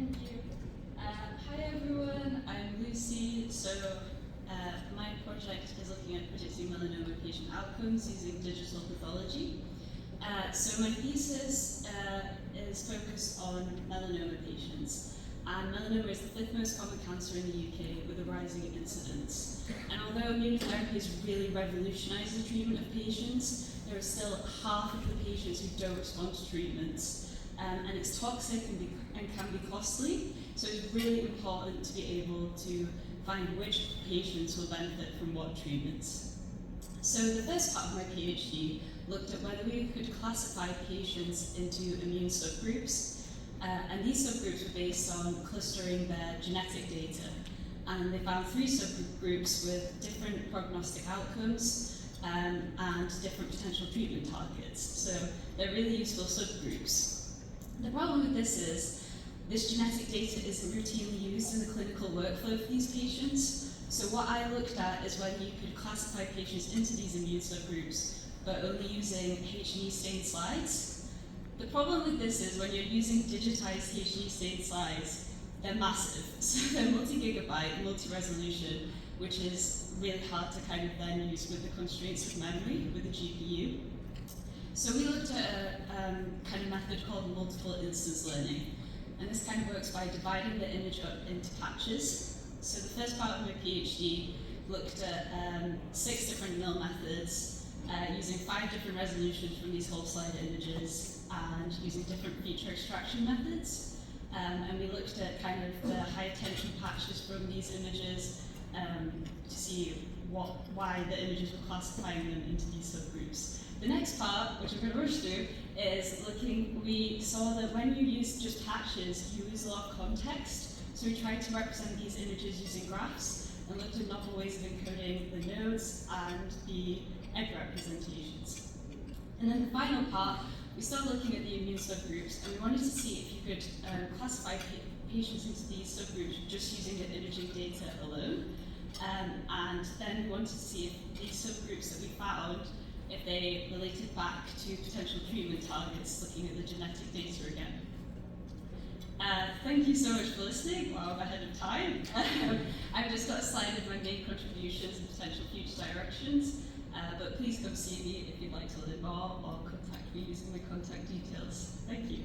Thank you. Hi everyone, I'm Lucy. My project is looking at predicting melanoma patient outcomes using digital pathology. My thesis is focused on melanoma patients. And melanoma is the fifth most common cancer in the UK with a rising incidence. And although immunotherapy has really revolutionized the treatment of patients, there are still half of the patients who don't respond to treatments. And it's toxic and can be costly, so it's really important to be able to find which patients will benefit from what treatments. So the first part of my PhD looked at whether we could classify patients into immune subgroups, and these subgroups were based on clustering their genetic data. And they found three subgroups with different prognostic outcomes and different potential treatment targets. So they're really useful subgroups. The problem with this is this genetic data isn't routinely used in the clinical workflow for these patients. So what I looked at is whether you could classify patients into these immune subgroups, but only using H&E stained slides. The problem with this is when you're using digitized H&E stained slides, they're massive. So they're multi-gigabyte, multi-resolution, which is really hard to kind of then use with the constraints of memory with the GPU. So we looked at a kind of method called multiple instance learning. And this kind of works by dividing the image up into patches. So the first part of my PhD looked at 6 different MIL methods, using 5 different resolutions from these whole slide images, and using different feature extraction methods. And we looked at kind of the high attention patches from these images to see why the images were classifying them into these subgroups. The next part, which I'm going to rush through, is we saw that when you use just patches, you lose a lot of context. So we tried to represent these images using graphs and looked at novel ways of encoding the nodes and the egg representations. And then the final part, we started looking at the immune subgroups, and we wanted to see if you could classify patients into these subgroups just using the imaging data alone. And then we wanted to see if these subgroups that we found, if they related back to potential treatment targets, looking at the genetic data again. Thank you so much for listening. Wow, I'm ahead of time. I've just got a slide of my main contributions and potential future directions, but please come see me if you'd like to learn more or contact me using my contact details. Thank you.